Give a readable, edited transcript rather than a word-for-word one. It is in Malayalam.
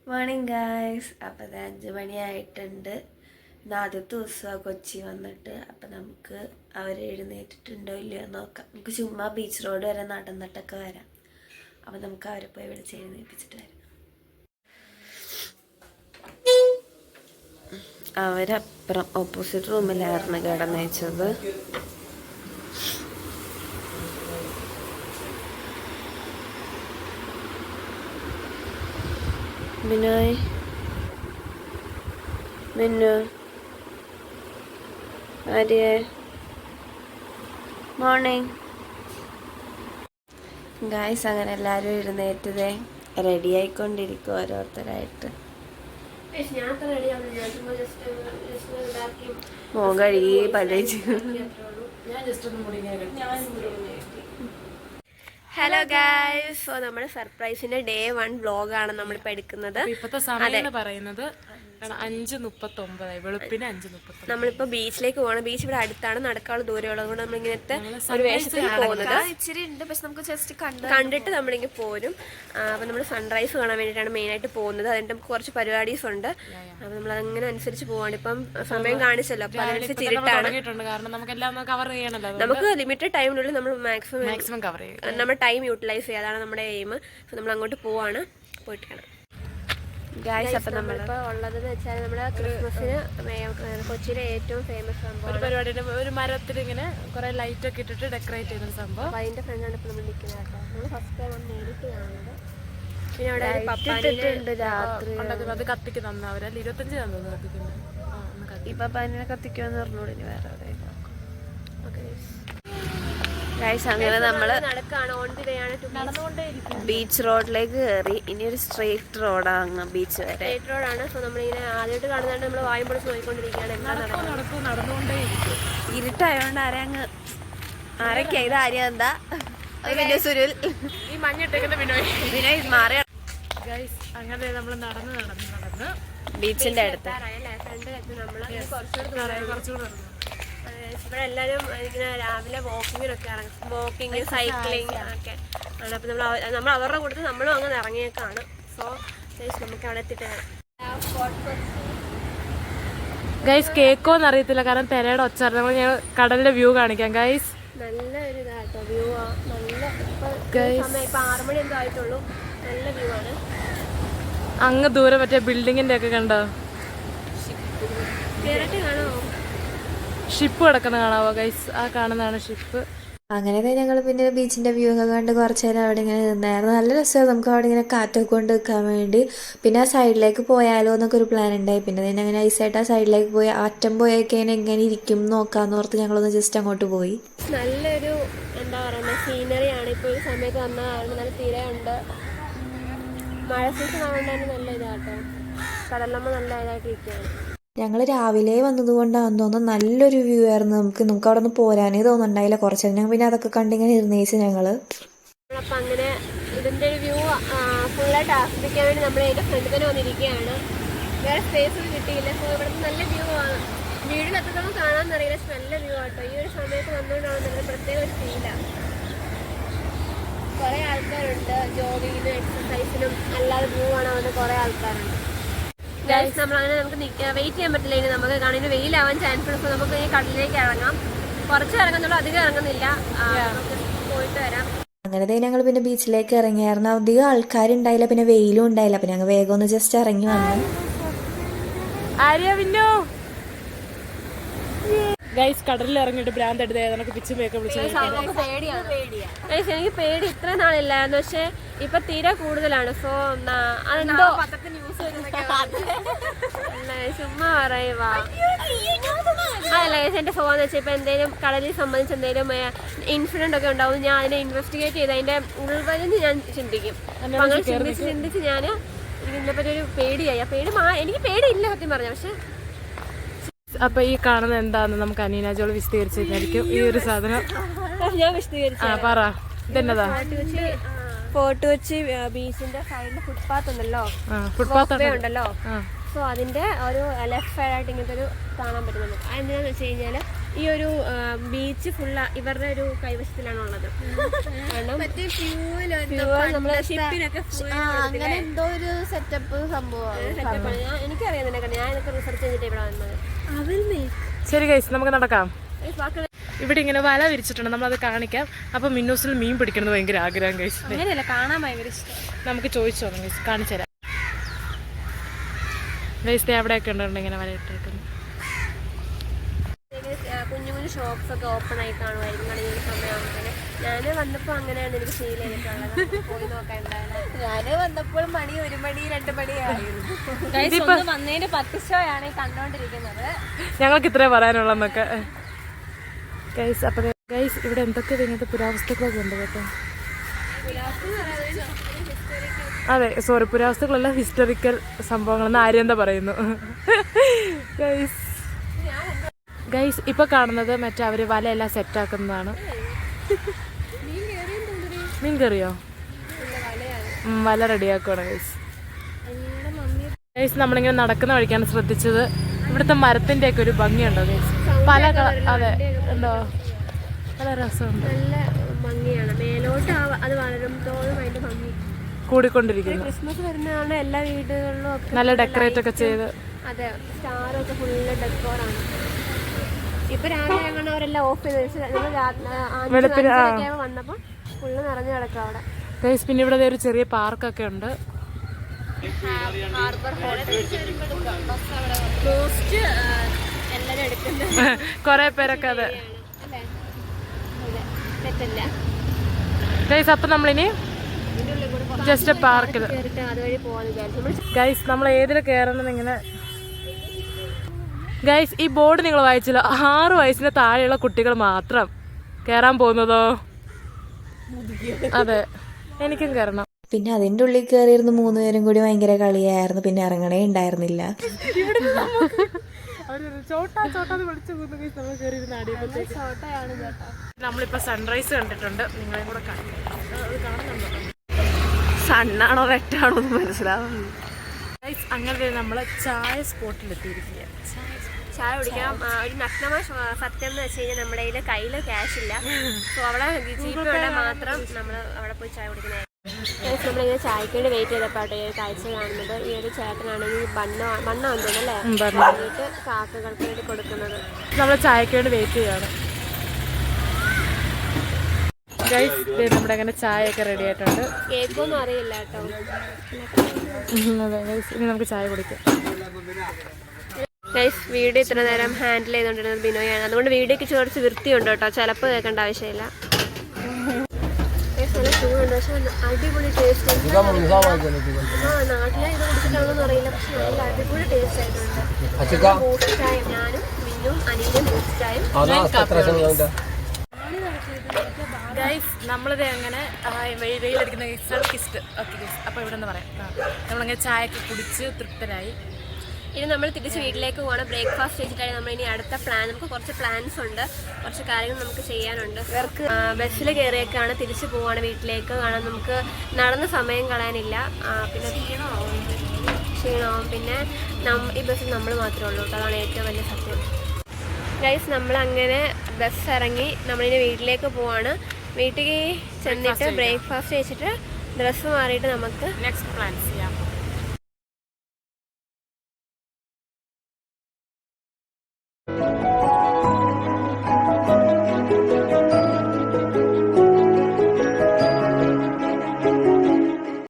Morning guys. അപ്പോൾ അത് 5 മണിയായിട്ടുണ്ട്. ഇന്ന് ആദ്യത്തെ ദിവസമാണ് കൊച്ചി വന്നിട്ട്. അപ്പം നമുക്ക് അവർ എഴുന്നേറ്റിട്ടുണ്ടോ ഇല്ലയോ നോക്കാം. നമുക്ക് ചുമ്മാ ബീച്ച് റോഡ് വരെ നടന്നിട്ടൊക്കെ വരാം. അപ്പം നമുക്ക് അവരെ പോയി വിളിച്ച് എഴുന്നേൽപ്പിച്ചിട്ട് വരാം. അവരപ്പുറം ഓപ്പോസിറ്റ് റൂമിലായിരുന്നു കിടന്നേച്ചത്. ബിനോയ്, മിന്നു, ആര്യ, മോർണിംഗ് ഗായ്സ്. അങ്ങനെ എല്ലാവരും എഴുന്നേറ്റതേ റെഡി ആയിക്കൊണ്ടിരിക്കും ഓരോരുത്തരായിട്ട്. മോൻ കഴുകി പല്ലേച്ച്. Hello guys. സോ നമ്മുടെ സർപ്രൈസിന്റെ Day 1 വ്ലോഗാണ് നമ്മളിപ്പോൾ എടുക്കുന്നത്. ഇപ്പത്തെ സമയം പറയുന്നത് 5:39, വെളുപ്പിന് 5:39. നമ്മളിപ്പോൾ ബീച്ചിലേക്ക് പോകണം. ബീച്ച് ഇവിടെ അടുത്താണ്, നടക്കാനുള്ള ദൂരമുള്ളത് കൊണ്ട് നമ്മളിങ്ങനത്തെ ഒരു വേഷത്തിൽ പോകുന്നത്. ഇച്ചിരി ഉണ്ട്, പക്ഷെ നമുക്ക് ജസ്റ്റ് കണ്ടിട്ട് നമ്മളിങ്ങനെ പോരും. അപ്പം നമ്മൾ സൺറൈസ് കാണാൻ വേണ്ടിയിട്ടാണ് മെയിനായിട്ട് പോകുന്നത്. അതിൻ്റെ നമുക്ക് കുറച്ച് പരിപാടീസ് ഉണ്ട്. അപ്പം നമ്മൾ അങ്ങനെ അനുസരിച്ച് പോവാണ്. ഇപ്പം സമയം കാണിച്ചല്ലോ, അപ്പം അതനുസരിച്ച് ഇരുട്ടാണ്. നമുക്ക് ലിമിറ്റഡ് ടൈമിനുള്ളിൽ നമ്മൾ മാക്സിമം കവർ ചെയ്യും. നമ്മുടെ ടൈം യൂട്ടിലൈസ് ചെയ്യുക, അതാണ് നമ്മുടെ എയിം. അപ്പോൾ നമ്മൾ അങ്ങോട്ട് പോവാണ്. പോയിട്ട് കാണാം ഗായ്സ്. അപ്പം നമ്മളിപ്പോൾ ഉള്ളതെന്ന് വെച്ചാൽ നമ്മുടെ ക്രിസ്മസിന് കൊച്ചിയിലെ ഏറ്റവും ഫേമസ് സംഭവം ഒരു പരിപാടിയുടെ ഒരു മരത്തിൽ ഇങ്ങനെ കുറെ ലൈറ്റ് ഒക്കെ ഇട്ടിട്ട് ഡെക്കറേറ്റ് ചെയ്യുന്ന സംഭവം. അപ്പോൾ അതിൻ്റെ ഫ്രണ്ടാണ് ഇപ്പോൾ നമ്മൾ നിൽക്കുന്നത് കേട്ടോ. നമ്മൾ ഫസ്റ്റ് ടൈം നേരിട്ട് കാണുന്നത്. പിന്നെ അവിടെ ഒരു പപ്പാനിട്ടുണ്ട് രാത്രി. അത് കത്തിക്ക് തന്ന അവരല്ല 25 തന്നു കത്തിക്കുന്നത്. ഈ പപ്പാനിനെ കത്തിക്കുമെന്ന് പറഞ്ഞോളൂ. ഇനി വേറെ എവിടെ ഗായ്സ്. അങ്ങനെ നമ്മള് ബീച്ച് റോഡിലേക്ക് കയറി. ഇനി ഒരു സ്ട്രെയിറ്റ് റോഡാണ് ബീച്ച് വരെ. സ്ട്രെയിറ്റ് റോഡാണ്. സോ നമ്മളിങ്ങനെ ആദ്യമായിട്ട് കാണുന്നതായിട്ട് നമ്മൾ വായും പൊളിച്ച് നോക്കിക്കൊണ്ടിരിക്കുകയാണ്. ഇരുട്ടായോണ്ട് ആരൊക്കെ ഇത് ആര്യ എന്താ പിന്നെ സുരുൽ ഈ മഞ്ഞിട്ടേക്കുന്ന വിനോയ് മാറിയ ഗൈസ്. അങ്ങനെ നമ്മൾ നടന്ന് ബീച്ചിന്റെ അടുത്ത് കുറച്ചുകൂടെ ഇവിടെ എല്ലാവരും ഇങ്ങനെ രാവിലെ വാക്കിങ്ങിനൊക്കെ ഇറങ്ങും. വാക്കിങ്, സൈക്ലിങ് ഒക്കെ ആണ്. അപ്പം നമ്മൾ അവരുടെ കൂട്ടത്തിൽ നമ്മളും അങ്ങനെ ഇറങ്ങിയേക്കാണ്. സോ നമുക്ക് അവിടെ എത്തിയിട്ട് ഗൈസ് കേക്കോന്ന് അറിയത്തില്ല, കാരണം തിരയുടെ ഒച്ച. നമ്മൾ ഞാൻ കടലിന്റെ വ്യൂ കാണിക്കാം ഗൈസ്. നല്ല ഒരു ഇതാട്ടോ വ്യൂ ആ. നല്ല സമയം ഇപ്പം 6 മണി എന്തോ ആയിട്ടുള്ളൂ. നല്ല വ്യൂ ആണ്. അങ്ങ് ദൂരെ മറ്റേ ബിൽഡിങ്ങിന്റെ ഒക്കെ കണ്ടോ? കേരട്ട് കാണോ? ഷിപ്പ് കിടക്കുന്ന കാണാവോ ഗൈസ്? ആ കാണുന്നതാണ് ഷിപ്പ്. അങ്ങനെ ഞങ്ങൾ പിന്നെ ബീച്ചിൻ്റെ വ്യൂ ഒക്കെ കണ്ട് കുറച്ച് നേരം അവിടെ ഇങ്ങനെ നിന്നായിരുന്നു. നല്ല രസമാണ് നമുക്ക് അവിടെ ഇങ്ങനെ കാറ്റൊക്കെ കൊണ്ട് നിൽക്കാൻ വേണ്ടി. പിന്നെ ആ സൈഡിലേക്ക് പോയാലോ എന്നൊക്കെ ഒരു പ്ലാൻ ഉണ്ടായി. പിന്നെ അങ്ങനെ ഐസായിട്ട് ആ സൈഡിലേക്ക് പോയി അറ്റം പോയൊക്കെ എങ്ങനെ ഇരിക്കും നോക്കാമെന്ന് ഓർത്ത് ഞങ്ങളൊന്ന് ജസ്റ്റ് അങ്ങോട്ട് പോയി. നല്ലൊരു എന്താ പറയുക സീനറിയാണ്. ഇപ്പോൾ ഈ സമയത്ത് വന്നാൽ കാരണം നല്ല തിരയുണ്ട്. മഴ സീസൺ ആയതുകൊണ്ട് തന്നെ നല്ല ഇതാട്ടോ. കടലമ്മ നല്ല ഇതായിട്ട് ഇരിക്കുകയാണ്. ഞങ്ങൾ രാവിലെ വന്നതുകൊണ്ടാണെന്ന് തോന്നുന്നു നല്ലൊരു വ്യൂ ആയിരുന്നു. നമുക്ക് അവിടെ നിന്ന് പോരാനേ തോന്നുന്നുണ്ടായില്ല. കുറച്ച് ഞങ്ങൾ പിന്നെ അതൊക്കെ കണ്ടിങ്ങനെ ഇരുന്നേച്ച് ഞങ്ങൾ. അപ്പം അങ്ങനെ ഇതിൻ്റെ ഒരു വ്യൂ ഫുള്ളായിട്ട് ആസ്വദിക്കാൻ വേണ്ടി നമ്മൾ അതിൻ്റെ ഫ്രണ്ട് തന്നെ വന്നിരിക്കുകയാണ്. വേറെ സ്പേസ് ഒന്നും കിട്ടിയില്ല. സോ ഇവിടുത്തെ നല്ല വ്യൂ ആണ്. വീടിനകത്തൊന്നും കാണാമെന്നറിയില്ല, പക്ഷെ നല്ല വ്യൂ ആട്ടോ. ഈ ഒരു സമയത്ത് വന്നുകൊണ്ടാണ് നല്ല പ്രത്യേക ഒരു ഫീലാണ്. കുറേ ആൾക്കാരുണ്ട് ജോഗിങ്ങിനും എക്സസൈസിനും അല്ലാതെ വ്യൂ ആണ് അവിടെ കുറേ ആൾക്കാരുണ്ട്. നമ്മളങ്ങനെ നമുക്ക് വെയിറ്റ് ചെയ്യാൻ പറ്റില്ല. ഇനി നമുക്ക് കാണുന്ന വെയിലാവാൻ ചാൻസ് ഉണ്ട്. നമുക്ക് ഈ കടലിലേക്ക് ഇറങ്ങാം. കുറച്ച് ഇറങ്ങുന്നുള്ളൂ, അധികം ഇറങ്ങുന്നില്ല. നമുക്ക് പോയിട്ട് വരാം. അങ്ങനെ ഞങ്ങൾ പിന്നെ ബീച്ചിലേക്ക് ഇറങ്ങിയായിരുന്നു. അധികം ആൾക്കാരുണ്ടായില്ല, പിന്നെ വെയിലും ഉണ്ടായില്ല. പിന്നെ ഞങ്ങൾ വേഗം ഒന്ന് ജസ്റ്റ് ഇറങ്ങി വന്നു. ഗൈസ് കടലിൽ ഇറങ്ങിയിട്ട് ഭ്രാന്ത് എടുത്ത് നമുക്ക് പിച്ചും പേക്കെ വിളിച്ചു. എനിക്ക് പേടി ഇത്ര നാളില്ലായിരുന്നു, പക്ഷെ ഇപ്പൊ തീരെ കൂടുതലാണ്. സോ അതെന്തോ ചുമ്മാ പറയുവാ. അതല്ല എന്റെ ഫോന്ന് വെച്ചാൽ ഇപ്പൊ എന്തെങ്കിലും കടലിൽ സംബന്ധിച്ച് എന്തെങ്കിലും ഇൻസിഡന്റ് ഒക്കെ ഉണ്ടാവും, ഞാൻ അതിനെ ഇൻവെസ്റ്റിഗേറ്റ് ചെയ്ത് അതിന്റെ ഉൾവലിഞ്ഞ് ഞാൻ ചിന്തിക്കും. അപ്പൊ അങ്ങനെ ചിന്തിച്ച് ഞാൻ ഇതിനെപ്പറ്റി ഒരു പേടിയായി. എനിക്ക് പേടിയില്ല സത്യം പറഞ്ഞ. പക്ഷെ അപ്പൊ ഈ കാണുന്നത് എന്താന്ന് നമുക്ക് അനീന ജോളി വിശദീകരിച്ചായിരിക്കും. ഈ ഒരു സാധനം ഞാൻ വിശദീകരിച്ചു പറ. ഇതെന്നതാ? ഫോർട്ട് കൊച്ചി ബീച്ചിന്റെ സൈഡിൽ ഫുട്പാത്ത് ഉണ്ടല്ലോ, ഉണ്ടല്ലോ. സോ അതിന്റെ ഒരു ലെഫ്റ്റ് സൈഡായിട്ട് ഇങ്ങനത്തെ ഒരു കാണാൻ പറ്റും നമുക്ക്. അതെന്താണെന്ന് വെച്ച് കഴിഞ്ഞാൽ ഈ ഒരു ബീച്ച് ഫുള്ള് ഇവരുടെ ഒരു കൈവശത്തിലാണുള്ളത്. കാരണം നമ്മള് ഷിപ്പിനൊക്കെ എന്തോ ഒരു സെറ്റപ്പ് സംഭവമാണ്. എനിക്കറിയാം, ഞാൻ ഇതൊക്കെ റിസർച്ച് ചെയ്തിട്ട് ഇവിടെ വന്നത്. ശരി ഗൈസ്, നമുക്ക് നടക്കാം. ഇവിടെ ഇങ്ങനെ വല വിരിച്ചിട്ടുണ്ട്, നമ്മളത് കാണിക്കാം. അപ്പൊ മിന്നൂസിൽ മീൻ പിടിക്കുന്നത് ഭയങ്കര ആഗ്രഹം ഗൈസ്. അങ്ങനെയല്ല, കാണാൻ ഭയങ്കര ഇഷ്ടം. നമുക്ക് ചോദിച്ചു നോക്കാം ഗൈസ്, കാണിച്ചു തരാം ഗൈസ്. അവിടെയൊക്കെ ഉണ്ട് ഇങ്ങനെ വല ഇട്ടേക്കുന്നത്. കുഞ്ഞു കുഞ്ഞു ഷോപ്സ് ഒക്കെ ഓപ്പൺ ആയി കാണുമായിരിക്കും ഈ ഒരു സമയമാകുമ്പോൾ. ഞാൻ വന്നപ്പോൾ അങ്ങനെയാണ് എനിക്ക് ഫീൽ ചെയ്തിട്ടുള്ളത്. പോയി നോക്കാനുണ്ടായത്. ഞാന് വന്നപ്പോൾ മണി 1 മണി 2 മണിയായിരുന്നു. വന്നതിന്റെ 10 ഷോയാണ് കണ്ടോണ്ടിരിക്കുന്നത്. ഞങ്ങൾക്ക് ഇത്രേ പറയാനുള്ളന്നൊക്കെ ഗൈസ്. അപ്പൊ ഗൈസ് ഇവിടെ എന്തൊക്കെ ഇങ്ങനത്തെ പുരാവസ്തുക്കളൊക്കെ ഉണ്ട് കേട്ടോ. അതെ, സോറി, പുരാവസ്തുക്കളല്ല, ഹിസ്റ്ററിക്കൽ സംഭവങ്ങളെന്ന് ആര്യെന്താ പറയുന്നു ഗൈസ്. ഗൈസ് ഇപ്പൊ കാണുന്നത് മറ്റേ അവര് വലയെല്ലാം സെറ്റാക്കുന്നതാണ്. മീൻ കറിയോ? വല റെഡിയാക്കുവാണ് ഗൈസ്. ഗൈസ് നമ്മളിങ്ങനെ നടക്കുന്ന വഴിക്കാണ് ശ്രദ്ധിച്ചത്, ഇവിടുത്തെ മരത്തിന്റെ ഒക്കെ ഒരു ഭംഗിയുണ്ടോ ഗൈസ്? പല അതെ ഉണ്ടോ, നല്ല രസമുണ്ട്, നല്ല ഭംഗിയാണ്. മേലോട്ട് അത് വളരുമ്പോഴും അതിന്റെ ഭംഗി കൂടിക്കൊണ്ടിരിക്കുന്നു. ക്രിസ്മസ് വരുന്നതാണ് എല്ലാ വീടുകളിലും ഒക്കെ നല്ല ഡെക്കറേറ്റ് ഒക്കെ ചെയ്ത്. അതെ, സ്റ്റാറൊക്കെ ഫുള്ള് ഡെക്കോറാണ്. ഇപ്പൊ രാവിലെ അങ്ങനെ അവരെല്ലാം ഓഫ് ചെയ്ത് വന്നപ്പോ ഫുള്ള് നിറഞ്ഞു കിടക്കുക അവിടെ. ഗൈസ് പിന്നെ ഇവിടെ ഒരു ചെറിയ പാർക്കൊക്കെ ഉണ്ട്. എല്ലാരും എടുക്കുന്നത് കൊറേ പേരൊക്കെ അതെ. തെറ്റല്ല ഗൈസ്. അപ്പൊ നമ്മളിനി ജസ്റ്റ് പാർക്കിൽ അതുവഴി പോവാന്ന് വിചാരിച്ചു. ഗൈസ് നമ്മൾ ഏതിൽ കയറണം ഇങ്ങനെ. ഗൈസ് ഈ ബോർഡ് നിങ്ങൾ വായിച്ചല്ലോ, 6 വയസ്സിന് താഴെയുള്ള കുട്ടികൾ മാത്രം കയറാൻ പോകുന്നതോ? അതെ, എനിക്കും കയറണം. പിന്നെ അതിൻ്റെ ഉള്ളിൽ കയറിയിരുന്ന് 3 പേരും കൂടി ഭയങ്കര കളിയായിരുന്നു. പിന്നെ ഇറങ്ങണേ ഉണ്ടായിരുന്നില്ല. നമ്മളിപ്പോ സൺറൈസ് കണ്ടിട്ടുണ്ട്, നിങ്ങളെയും കൂടെ കാണുന്നുണ്ടോ? സണ്ണാണോ റെഡാണോ എന്ന് മനസ്സിലാവുന്നു. അങ്ങനെ നമ്മള് ചായ സ്പോട്ടിൽ എത്തിയിരിക്കുക. ചായ കുടിക്കാം. ഒരു നഗ്നമായ സത്യം എന്ന് വെച്ച് കഴിഞ്ഞാൽ നമ്മുടെ കയ്യിൽ ക്യാഷ് ഇല്ല. സോ അവിടെ ജീപ്പിലൂടെ മാത്രം നമ്മൾ അവിടെ പോയി ചായ കുടിക്കുന്നത്. നമ്മളിങ്ങനെ ചായക്ക് വേണ്ടി വെയിറ്റ് ചെയ്തപ്പോട്ടെ ഈ കാഴ്ച കാണുന്നത്. ഈ ഒരു ചേട്ടനാണെങ്കിൽ മണ്ണ വന്നല്ലേ വേണ്ടിയിട്ട് കാക്കകൾക്ക് വേണ്ടി കൊടുക്കുന്നത്. നമ്മൾ ചായക്ക് വേണ്ടി വെയിറ്റ് ചെയ്യാണ് ഗൈസ്. നമ്മുടെ അങ്ങനെ ചായയൊക്കെ റെഡി ആയിട്ടുണ്ട്. കേക്കൊന്നും അറിയില്ല കേട്ടോ. അതെ ഗൈസ്, ഇനി നമുക്ക് ചായ കുടിക്കാം. ഗൈസ് വീഡിയോ ഇത്ര നേരം ഹാൻഡിൽ ചെയ്തുകൊണ്ടിരുന്നത് ബിനോയാണ്. അതുകൊണ്ട് വീഡിയോക്ക് കുറച്ച് വൃത്തിയുണ്ട് കേട്ടോ, ചിലപ്പോൾ കേൾക്കേണ്ട ആവശ്യമില്ല. നല്ല ചൂടുണ്ട്, പക്ഷെ അടിപൊളി ടേസ്റ്റ്. നാട്ടിലെ ഇത് കുടിച്ചിട്ടാണെന്ന് അറിയില്ല, പക്ഷെ നല്ല അടിപൊളി ടേസ്റ്റ് ആയിട്ടുണ്ട്. ബൂസ്റ്റ് ചായ, ഞാനും മിന്നും അനിയനും ബൂസ്റ്റ് ചായ. ഗൈസ് നമ്മളിത് അങ്ങനെ വെയിലടിക്കുന്ന സൺകിസ്റ്റ്. ഓക്കെ ഗൈസ്, അപ്പോൾ ഇവിടെ നിന്ന് പറയാം, നമ്മളങ്ങനെ ചായയൊക്കെ കുടിച്ച് തൃപ്തരായി. ഇനി നമ്മൾ തിരിച്ച് വീട്ടിലേക്ക് പോകണം. ബ്രേക്ക്ഫാസ്റ്റ് കഴിച്ചിട്ടാണ് നമ്മൾ ഇനി അടുത്ത പ്ലാൻ. നമുക്ക് കുറച്ച് പ്ലാൻസ് ഉണ്ട്, കുറച്ച് കാര്യങ്ങൾ നമുക്ക് ചെയ്യാനുണ്ട്. ബസ്സിൽ കയറിയൊക്കെയാണ് തിരിച്ച് പോവാണ് വീട്ടിലേക്ക്. കാരണം നമുക്ക് നടന്ന സമയം കളയാനില്ല. പിന്നെ ക്ഷീണമാവും. പിന്നെ ഈ ബസ്സിൽ നമ്മൾ മാത്രമേ ഉള്ളൂ കേട്ടോ, അതാണ് ഏറ്റവും വലിയ സത്യം. ഗൈസ് നമ്മളങ്ങനെ ബസ് ഇറങ്ങി നമ്മളിനി വീട്ടിലേക്ക് പോവാണ്. വീട്ടിൽ ചെന്നിട്ട് ബ്രേക്ക്ഫാസ്റ്റ് കഴിച്ചിട്ട് ഡ്രസ്സ് മാറിയിട്ട് നമുക്ക് നെക്സ്റ്റ് പ്ലാൻ ചെയ്യാം.